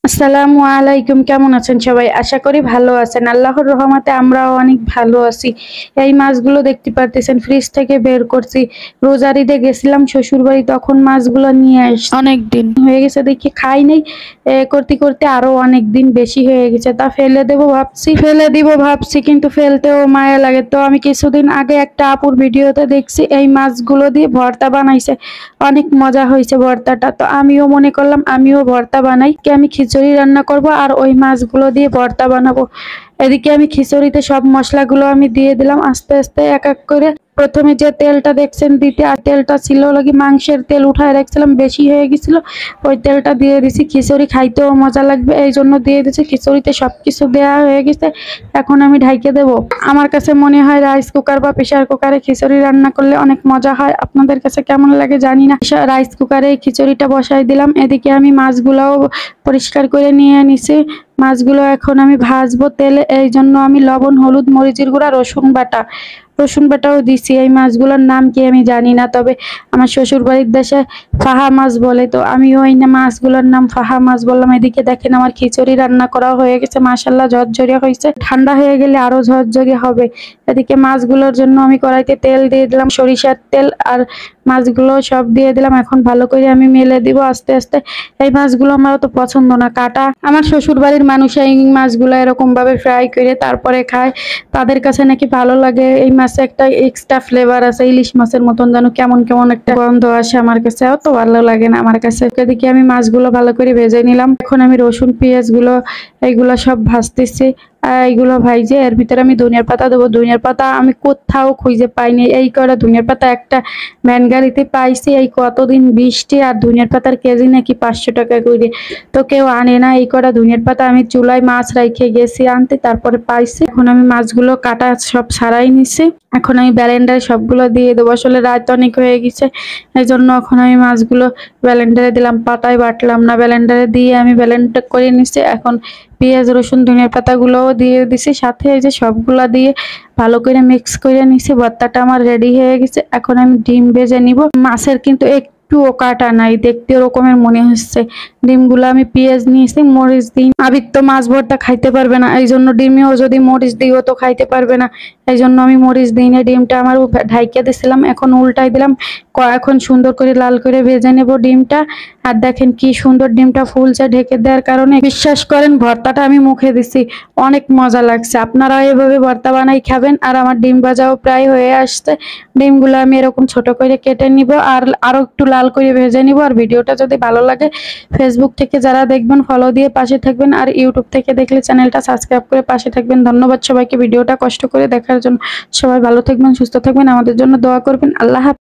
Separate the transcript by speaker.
Speaker 1: আসসালামু আলাইকুম, কেমন আছেন সবাই? আশা করি ভালো আছেন। আল্লাহর রহমতে আমরাও অনেক ভালো আছি। এই মাছগুলো দেখতে পারতেছেন ফ্রিজ থেকে বের করছি। রোজার ঈদে গেছিলাম শ্বশুর বাড়ি, তখন মাছগুলো নিয়ে আসছি। অনেক দিন হয়ে গেছে দেখি খাই নাই। করতে করতে আরো অনেক দিন বেশি হয়ে গেছে, তা ফেলে দিব ভাবছি, কিন্তু ফেলতেও মায়া লাগে। তো আমি কিছুদিন আগে একটা আপুর ভিডিওতে দেখছি এই মাছগুলো দিয়ে ভর্তা বানাইছে, অনেক মজা হয়েছে ভর্তাটা। তো আমিও মনে করলাম আমিও ভর্তা বানাই, কি আমি খিচুড়ি রান্না করব আর ওই মাছগুলো দিয়ে ভর্তা বানাবো। এদিকে আমি খিচুড়িতে সব মশলাগুলো আমি দিয়ে দিলাম আস্তে আস্তে এক এক করে। প্রথমে যে তেলটা দেখছেন দিতে, আর তেলটা ছিল লাগি মাংসের তেল, উঠায় রাখছিলাম, বেশি হয়ে গেছিল। ওই তেলটা দিয়ে দিছি। খিচুড়ি খাইতেও মজা লাগবে এই জন্য দিয়ে দিছি। খিচুড়িতে সবকিছু দেওয়া হয়ে গেছে, এখন আমি ঢাইকে দেব। আমার কাছে মনে হয় রাইস কুকার বা প্রেসার কুকারে খিচুড়ি রান্না করলে অনেক মজা হয়। আপনাদের কাছে কেমন লাগে জানি না। রাইস কুকারে খিচুড়িটা বসাই দিলাম। এদিকে আমি মাছগুলোও পরিষ্কার করে নিয়ে নিছি। মাছগুলো এখন আমি ভাজবো তেলে, এই জন্য আমি লবণ, হলুদ, মরিচের গুঁড়া, রসুন বাটাও দিছি। এই মাছগুলোর নাম কি আমি জানি না, তবে আমার শ্বশুর বাড়ির দেশে ফাহা মাছ বলে, তো আমি ওই না মাছগুলোর নাম ফাহা মাছ বললাম। এদিকে দেখেন আমার খিচুড়ি রান্না করা হয়ে গেছে, মাশাল্লাহ ঝরঝরিয়া হয়েছে। ঠান্ডা হয়ে গেলে আরো ঝরঝরিয়া হবে। এদিকে মাছগুলোর জন্য আমি কড়াইতে তেল দিয়ে দিলাম, সরিষার তেল, আর মাছগুলো সব দিয়ে দিলাম। এখন ভালো করে আমি মেলে দিব আস্তে আস্তে। এই মাছগুলো আমার তো পছন্দ না কাটা। আমার শ্বশুর বাড়ির মানুষ এই মাছগুলো এরকম ভাবে ফ্রাই করে তারপরে খায়, তাদের কাছে নাকি ভালো লাগে। এই মাছে একটা এক্সট্রা ফ্লেভার আছে, ইলিশ মাছের মতন যেন কেমন কেমন একটা গন্ধ আসে, আমার কাছে অত ভালো লাগে না। আমার কাছে এদিকে আমি মাছগুলো ভালো করে ভেজে নিলাম। এখন আমি রসুন পেঁয়াজ গুলো এইগুলো সব ভাজতেছি। এইগুলো ভাইজে এর ভিতরে আমি ধনিয়ার পাতা দেবো। ধনিয়ার পাতা আমি কোথাও খুঁজে পাইনি, এই কটা ধনিয়ার পাতা একটা ভ্যান গাড়িতে পাইছি। এই কতদিন বৃষ্টি, আর ধনিয়ার পাতার কেজি নাকি 500 টাকা করে, তো কেউ আনে না। এই কটা ধনিয়ার পাতা আমি চুলায় মাছ রাইখে গেছি আনতে, তারপরে পাইছি। এখন আমি মাছগুলো কাটা সব ছাড়াই নিছি। এখন আমি ব্লেন্ডারে সবগুলো দিয়ে দেবো। আসলে রাত অনেক হয়ে গেছে, এই জন্য এখন আমি মাছগুলো ব্লেন্ডারে দিলাম, পাতায় বাটলাম না। ব্লেন্ডারে দিয়ে আমি ব্লেন্ড করে নিছি। এখন পেঁয়াজ, রসুন, ধনিয়ার পাতাগুলোও দিয়ে দিছি, সাথে এই যে সবগুলা দিয়ে ভালো করে মিক্স করে নিছি। ভর্তাটা আমার রেডি হয়ে গেছে। এখন আমি ডিম ভেজে নিব। মাছের কিন্তু একটুও কাটা নাই, দেখতে ওরকমের মনে হচ্ছে। ডিমগুলো আমি পেঁয়াজ নিয়েছি, মরিচ দিই। আবির তো মাছ ভর্তা খাইতে পারবে না, এই জন্য ডিমেও যদি মরিচ দিও তো খাইতে পারবে না, এই জন্য আমি মরিচ দিই না। ডিমটা আমার ঢাইকে দিছিলাম, এখন উল্টাই দিলাম। এখন সুন্দর করে লাল করে ভেজে নেব ডিমটা। আর দেখেন কি সুন্দর ডিমটা ফুলছে ঢেকে দেওয়ার কারণে। বিশ্বাস করেন ভর্তাটা আমি মুখে দিছি, অনেক মজা লাগছে। আপনারাও এভাবে ভর্তা বানাই খাবেন। আর আমার ডিম ভাজাও প্রায় হয়ে আসছে। ডিমগুলো আমি এরকম ছোট করে কেটে নিব, আর আরো একটু লাল করে ভেজে নিব। আর ভিডিওটা যদি ভালো লাগে ফেসবুক থেকে যারা দেখবেন ফলো দিয়ে পাশে থাকবেন, আর ইউটিউব থেকে দেখলে চ্যানেলটা সাবস্ক্রাইব করে পাশে থাকবেন। ধন্যবাদ সবাইকে ভিডিওটা কষ্ট করে দেখার জন্য। সবাই ভালো থাকবেন, সুস্থ থাকবেন, আমাদের জন্য দোয়া করবেন। আল্লাহ হাফেজ।